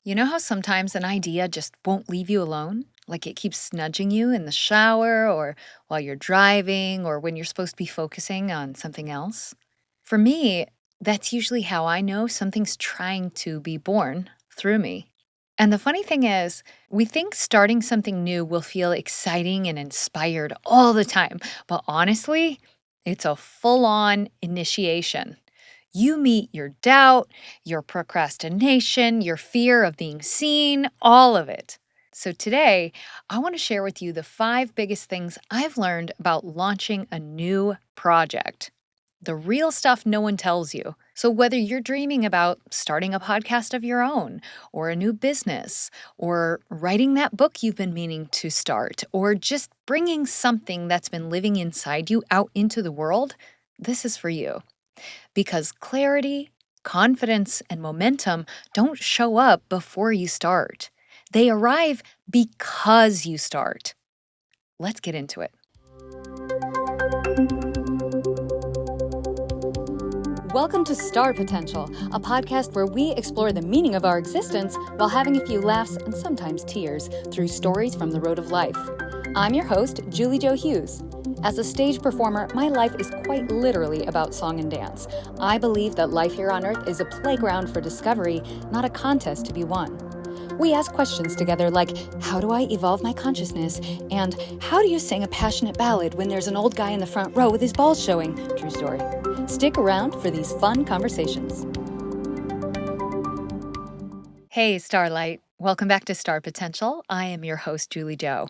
You know how sometimes an idea just won't leave you alone? Like it keeps nudging you in the shower or while you're driving or when you're supposed to be focusing on something else? For me, that's usually how I know something's trying to be born through me. And the funny thing is, we think starting something new will feel exciting and inspired all the time. But honestly, it's a full on initiation. You meet your doubt, your procrastination, your fear of being seen, all of it. So, today, I want to share with you the five biggest things I've learned about launching a new project. The real stuff no one tells you. So, whether you're dreaming about starting a podcast of your own, or a new business, or writing that book you've been meaning to start, or just bringing something that's been living inside you out into the world, this is for you. Because clarity, confidence, and momentum don't show up before you start. They arrive because you start. Let's get into it. Welcome to Star Potential, a podcast where we explore the meaning of our existence while having a few laughs and sometimes tears through stories from the road of life. I'm your host, Julie Jo Hughes. As a stage performer, my life is quite literally about song and dance. I believe that life here on Earth is a playground for discovery, not a contest to be won. We ask questions together like, how do I evolve my consciousness? And how do you sing a passionate ballad when there's an old guy in the front row with his balls showing? True story. Stick around for these fun conversations. Hey, Starlight. Welcome back to Star Potential. I am your host, Julie Jo.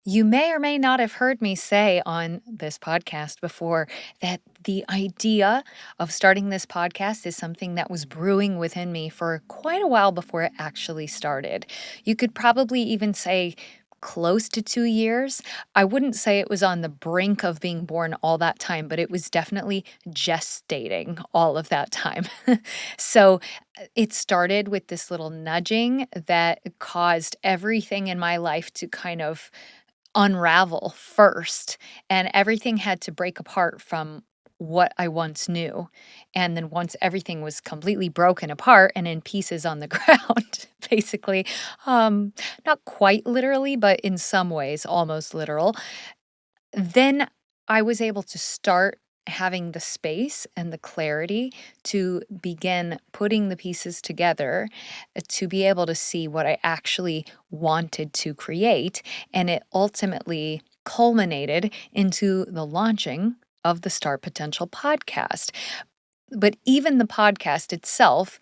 You may or may not have heard me say on this podcast before that the idea of starting this podcast is something that was brewing within me for quite a while before it actually started. You could probably even say close to 2 years. I wouldn't say it was on the brink of being born all that time, but it was definitely gestating all of that time. So it started with this little nudging that caused everything in my life to kind of unravel first, and everything had to break apart from what I once knew. And then once everything was completely broken apart and in pieces on the ground, basically, um, not quite literally, but in some ways almost literal, then I was able to start having the space and the clarity to begin putting the pieces together to be able to see what I actually wanted to create. And it ultimately culminated into the launching of the Start Potential podcast. But even the podcast itself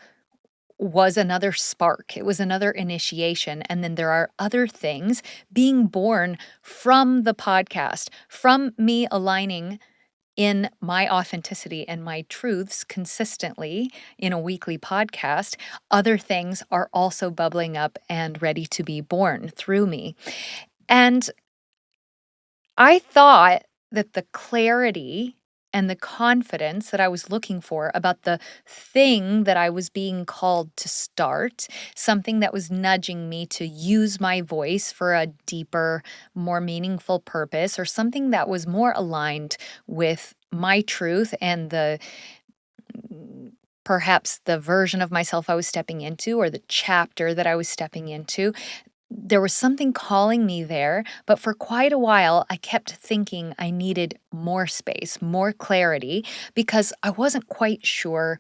was another spark. It was another initiation. And then there are other things being born from the podcast, from me aligning in my authenticity and my truths consistently in a weekly podcast. Other things are also bubbling up and ready to be born through me. And I thought that the clarity and the confidence that I was looking for about the thing that I was being called to start, something that was nudging me to use my voice for a deeper, more meaningful purpose, or something that was more aligned with my truth and perhaps the version of myself I was stepping into or the chapter that I was stepping into. There was something calling me there, but for quite a while, I kept thinking I needed more space, more clarity, because I wasn't quite sure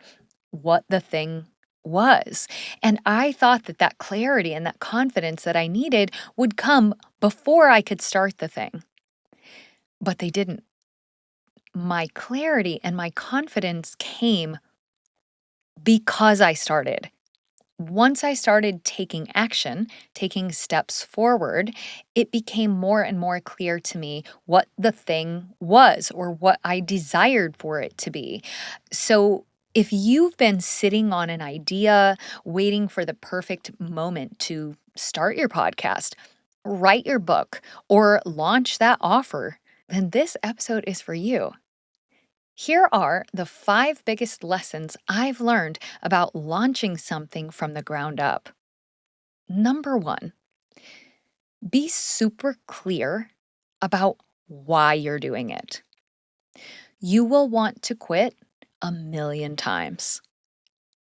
what the thing was. And I thought that that clarity and that confidence that I needed would come before I could start the thing. But they didn't. My clarity and my confidence came because I started. Once I started taking action, taking steps forward, it became more and more clear to me what the thing was or what I desired for it to be. So, if you've been sitting on an idea, waiting for the perfect moment to start your podcast, write your book, or launch that offer, then this episode is for you. Here are the five biggest lessons I've learned about launching something from the ground up. Number one, be super clear about why you're doing it. You will want to quit a million times.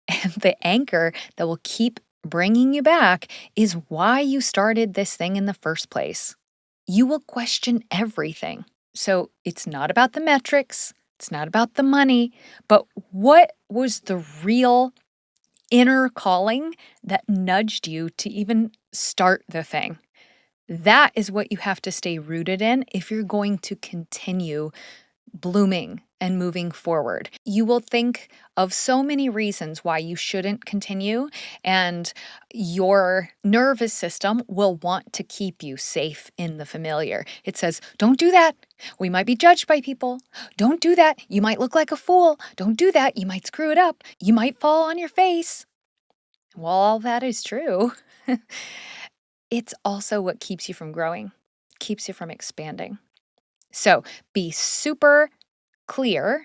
And the anchor that will keep bringing you back is why you started this thing in the first place. You will question everything. So it's not about the metrics, it's not about the money, but what was the real inner calling that nudged you to even start the thing? That is what you have to stay rooted in if you're going to continue blooming and moving forward. You will think of so many reasons why you shouldn't continue, and your nervous system will want to keep you safe in the familiar. It says, don't do that. We might be judged by people. Don't do that. You might look like a fool. Don't do that. You might screw it up. You might fall on your face. Well, all that is true. It's also what keeps you from growing, keeps you from expanding. So be super clear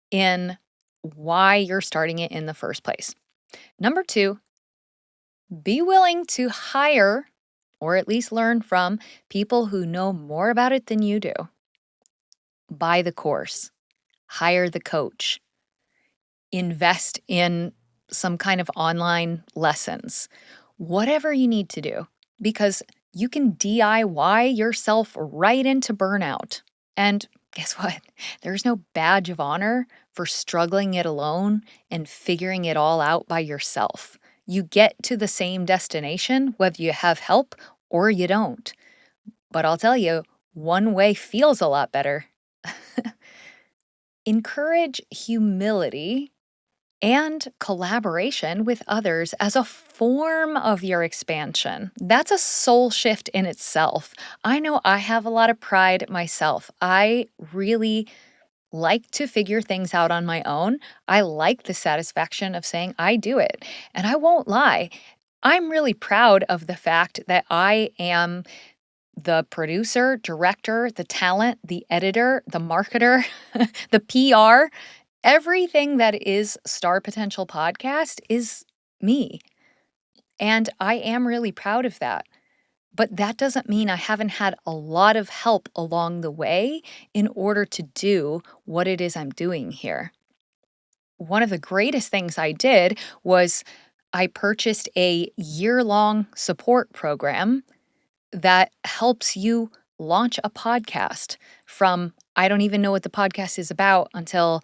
in why you're starting it in the first place. Number 2, be willing to hire or at least learn from people who know more about it than you do. Buy the course, hire the coach, invest in some kind of online lessons, whatever you need to do, because you can DIY yourself right into burnout. And guess what? There's no badge of honor for struggling it alone and figuring it all out by yourself. You get to the same destination whether you have help or you don't. But I'll tell you, one way feels a lot better. Encourage humility and collaboration with others as a form of your expansion. That's a soul shift in itself. I know I have a lot of pride myself. I really like to figure things out on my own. I like the satisfaction of saying I do it. And I won't lie, I'm really proud of the fact that I am the producer, director, the talent, the editor, the marketer, the PR. Everything that is Star Potential Podcast is me. And I am really proud of that. But that doesn't mean I haven't had a lot of help along the way in order to do what it is I'm doing here. One of the greatest things I did was I purchased a year-long support program that helps you launch a podcast from I don't even know what the podcast is about until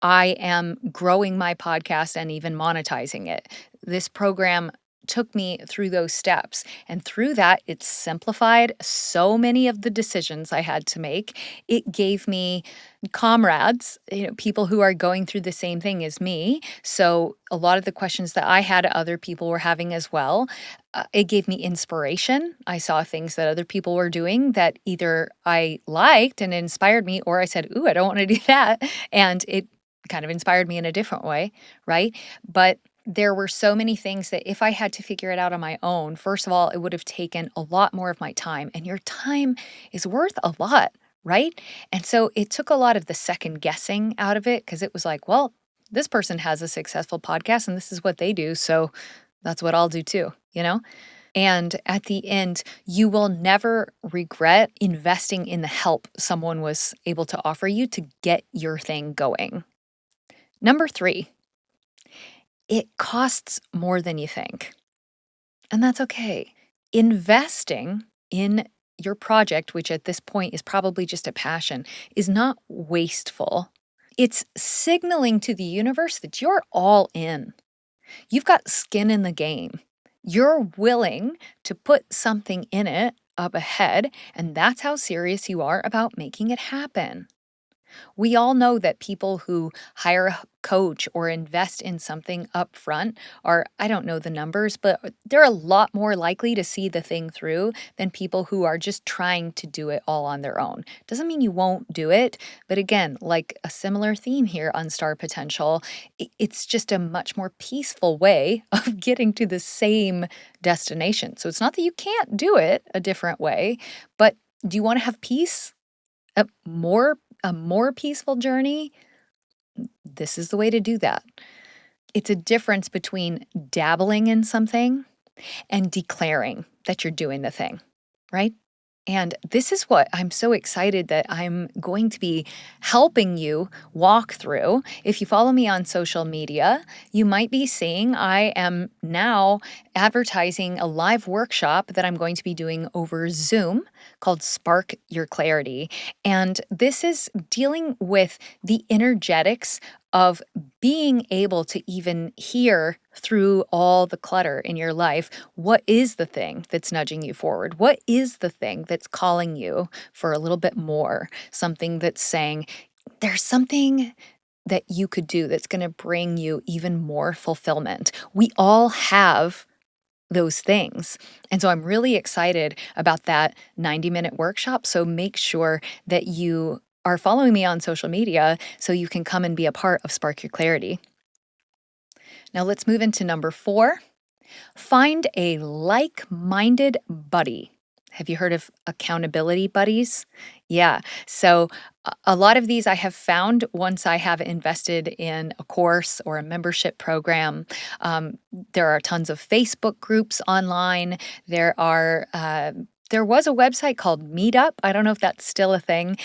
I am growing my podcast and even monetizing it. This program took me through those steps. And through that, it simplified so many of the decisions I had to make. It gave me comrades, people who are going through the same thing as me. So a lot of the questions that I had, other people were having as well. It gave me inspiration. I saw things that other people were doing that either I liked and it inspired me, or I said, ooh, I don't want to do that. And it kind of inspired me in a different way, right? But there were so many things that if I had to figure it out on my own, first of all, it would have taken a lot more of my time. And your time is worth a lot, right? And so it took a lot of the second guessing out of it because it was like, well, this person has a successful podcast and this is what they do. So that's what I'll do too, you know? And at the end, you will never regret investing in the help someone was able to offer you to get your thing going. Number 3, it costs more than you think. And that's okay. Investing in your project, which at this point is probably just a passion, is not wasteful. It's signaling to the universe that you're all in. You've got skin in the game. You're willing to put something in it up ahead, and that's how serious you are about making it happen. We all know that people who hire a coach or invest in something up front are, I don't know the numbers, but they're a lot more likely to see the thing through than people who are just trying to do it all on their own. Doesn't mean you won't do it, but again, like a similar theme here on Star Potential, it's just a much more peaceful way of getting to the same destination. So it's not that you can't do it a different way, but do you want to have peace? A more peaceful journey, this is the way to do that. It's a difference between dabbling in something and declaring that you're doing the thing, right? And this is what I'm so excited that I'm going to be helping you walk through. If you follow me on social media, you might be seeing I am now advertising a live workshop that I'm going to be doing over Zoom called Spark Your Clarity. And this is dealing with the energetics of being able to even hear through all the clutter in your life. What is the thing that's nudging you forward? What is the thing that's calling you for a little bit more? Something that's saying, there's something that you could do that's going to bring you even more fulfillment. We all have those things. And so I'm really excited about that 90-minute workshop. So make sure that you are following me on social media so you can come and be a part of Spark Your Clarity. Now let's move into number 4. Find a like-minded buddy. Have you heard of accountability buddies? Yeah. So a lot of these I have found once I have invested in a course or a membership program. Um, there are tons of Facebook groups online. There was a website called Meetup. I don't know if that's still a thing.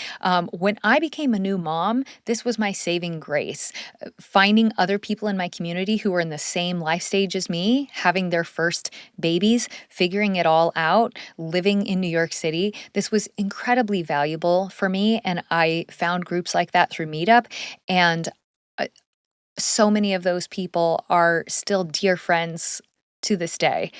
When I became a new mom, this was my saving grace. Finding other people in my community who were in the same life stage as me, having their first babies, figuring it all out, living in New York City. This was incredibly valuable for me. And I found groups like that through Meetup. And uh, so many of those people are still dear friends to this day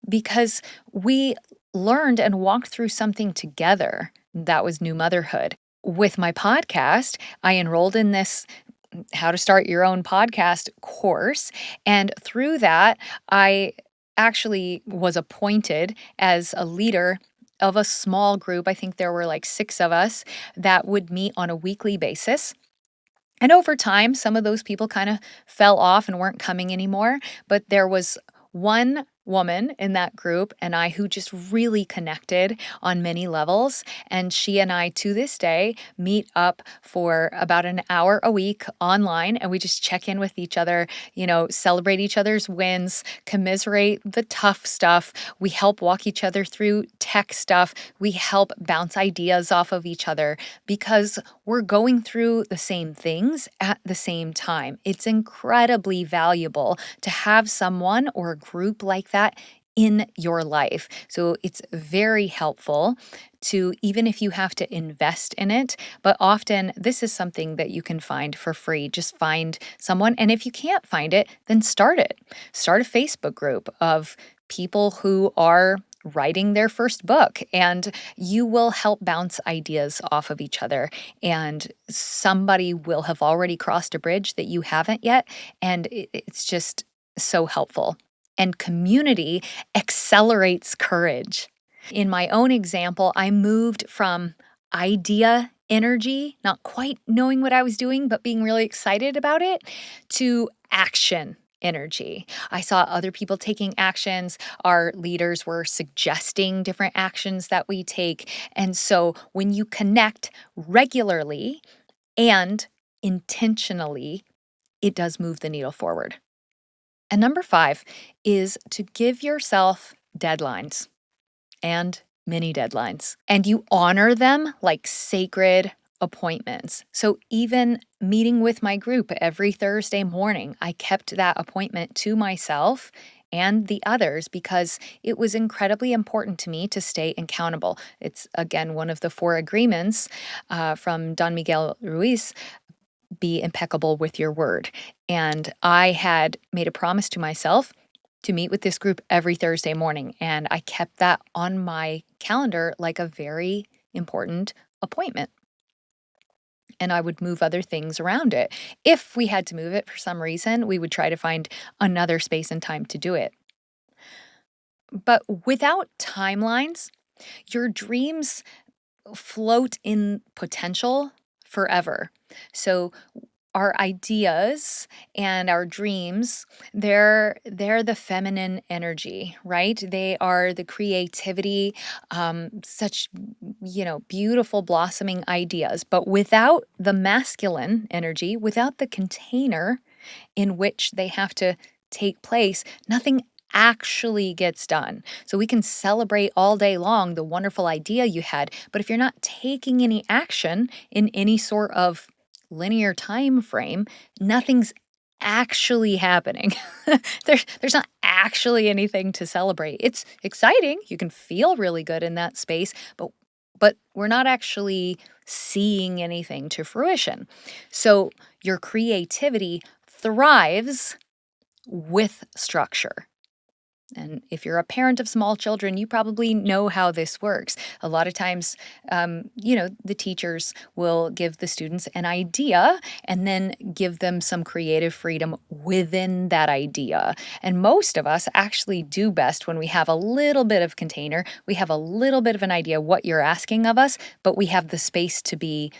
because we learned and walked through something together. That was new motherhood. With my podcast, I enrolled in this How to Start Your Own Podcast course. And through that, I actually was appointed as a leader of a small group. I think there were like 6 of us that would meet on a weekly basis. And over time, some of those people kind of fell off and weren't coming anymore. But there was one woman in that group and I who just really connected on many levels. And she and I, to this day, meet up for about an hour a week online and we just check in with each other, celebrate each other's wins, commiserate the tough stuff. We help walk each other through tech stuff. We help bounce ideas off of each other because we're going through the same things at the same time. It's incredibly valuable to have someone or a group like that in your life. So it's very helpful to, even if you have to invest in it, but often this is something that you can find for free. Just find someone. And if you can't find it, then start it. Start a Facebook group of people who are writing their first book, and you will help bounce ideas off of each other. And somebody will have already crossed a bridge that you haven't yet. And it's just so helpful. And community accelerates courage. In my own example, I moved from idea energy, not quite knowing what I was doing, but being really excited about it, to action energy. I saw other people taking actions. Our leaders were suggesting different actions that we take. And so when you connect regularly and intentionally, it does move the needle forward. And number 5 is to give yourself deadlines and mini deadlines. And you honor them like sacred appointments. So even meeting with my group every Thursday morning, I kept that appointment to myself and the others because it was incredibly important to me to stay accountable. It's, again, one of the 4 agreements from Don Miguel Ruiz: be impeccable with your word. And I had made a promise to myself to meet with this group every Thursday morning. And I kept that on my calendar like a very important appointment. And I would move other things around it. If we had to move it for some reason, we would try to find another space and time to do it. But without timelines, your dreams float in potential forever. So our ideas and our dreams, they're the feminine energy, right? They are the creativity, such beautiful blossoming ideas. But without the masculine energy, without the container in which they have to take place, nothing actually gets done. So we can celebrate all day long the wonderful idea you had, but if you're not taking any action in any sort of linear time frame, nothing's actually happening. There's not actually anything to celebrate. It's exciting. You can feel really good in that space, but we're not actually seeing anything to fruition. So your creativity thrives with structure. And if you're a parent of small children, you probably know how this works. A lot of times, the teachers will give the students an idea and then give them some creative freedom within that idea. And most of us actually do best when we have a little bit of container. We have a little bit of an idea what you're asking of us, but we have the space to be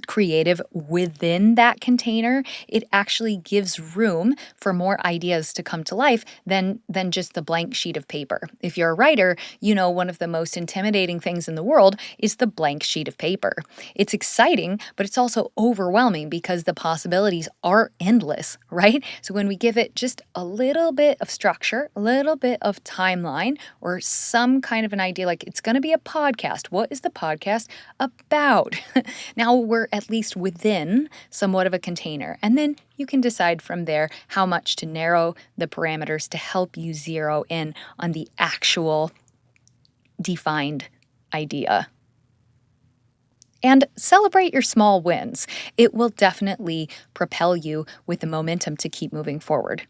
creative within that container. It actually gives room for more ideas to come to life than just the blank sheet of paper. If you're a writer, one of the most intimidating things in the world is the blank sheet of paper. It's exciting, but it's also overwhelming because the possibilities are endless, right? So when we give it just a little bit of structure, a little bit of timeline, or some kind of an idea, like it's going to be a podcast. What is the podcast about? Now we're at least within somewhat of a container. And then you can decide from there how much to narrow the parameters to help you zero in on the actual defined idea. And celebrate your small wins. It will definitely propel you with the momentum to keep moving forward.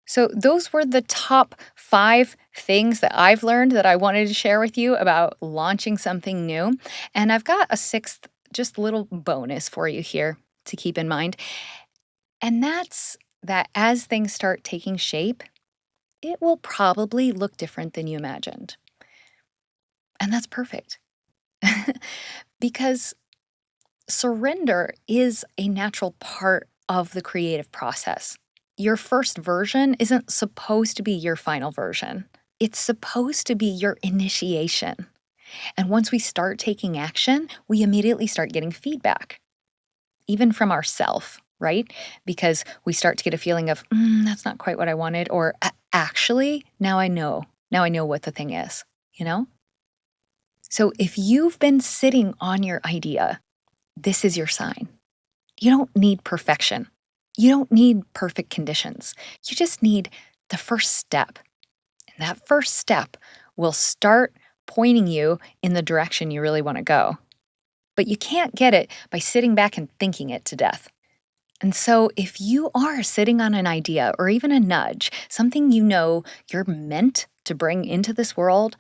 So, those were the top 5 things that I've learned that I wanted to share with you about launching something new. And I've got a 6th, just little bonus for you here to keep in mind. And that's that as things start taking shape, it will probably look different than you imagined. And that's perfect. Because surrender is a natural part of the creative process. Your first version isn't supposed to be your final version. It's supposed to be your initiation. And once we start taking action, we immediately start getting feedback, even from ourselves, right? Because we start to get a feeling of, that's not quite what I wanted, or actually, now I know. Now I know what the thing is, So if you've been sitting on your idea, this is your sign. You don't need perfection. You don't need perfect conditions. You just need the first step. And that first step will start pointing you in the direction you really want to go. But you can't get it by sitting back and thinking it to death. And so if you are sitting on an idea or even a nudge, something you're meant to bring into this world,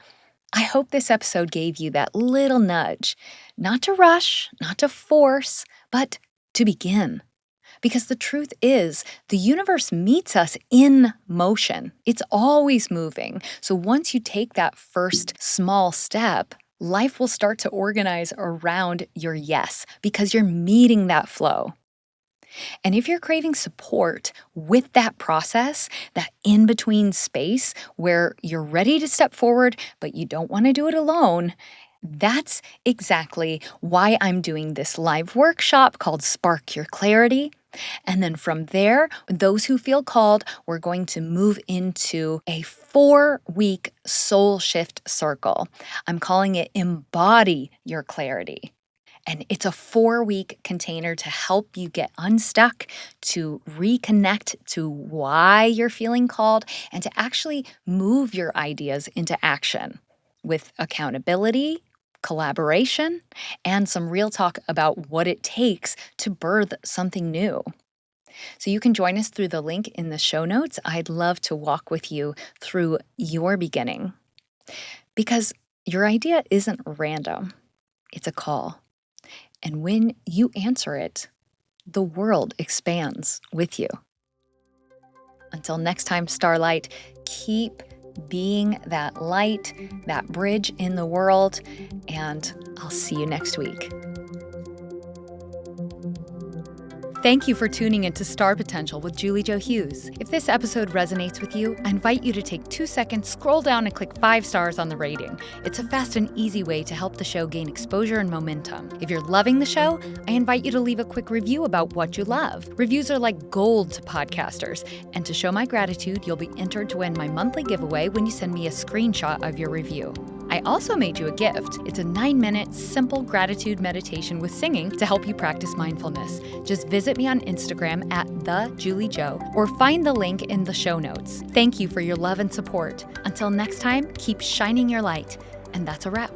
I hope this episode gave you that little nudge, not to rush, not to force, but to begin. Because the truth is, the universe meets us in motion. It's always moving. So once you take that first small step, life will start to organize around your yes because you're meeting that flow. And if you're craving support with that process, that in between space where you're ready to step forward, but you don't want to do it alone, that's exactly why I'm doing this live workshop called Spark Your Clarity. And then from there, those who feel called, we're going to move into a 4-week soul shift circle. I'm calling it Embody Your Clarity. And it's a 4-week container to help you get unstuck, to reconnect to why you're feeling called, and to actually move your ideas into action with accountability, collaboration, and some real talk about what it takes to birth something new. So you can join us through the link in the show notes. I'd love to walk with you through your beginning. Because your idea isn't random, it's a call. And when you answer it, the world expands with you. Until next time, Starlight, keep being that light, that bridge in the world, and I'll see you next week. Thank you for tuning into Star Potential with Julie Jo Hughes. If this episode resonates with you, I invite you to take 2 seconds, scroll down, and click 5 stars on the rating. It's a fast and easy way to help the show gain exposure and momentum. If you're loving the show, I invite you to leave a quick review about what you love. Reviews are like gold to podcasters, and to show my gratitude, you'll be entered to win my monthly giveaway when you send me a screenshot of your review. I also made you a gift. It's a 9-minute, simple gratitude meditation with singing to help you practice mindfulness. Just visit me on Instagram at @TheJulieJo or find the link in the show notes. Thank you for your love and support. Until next time, keep shining your light. And that's a wrap.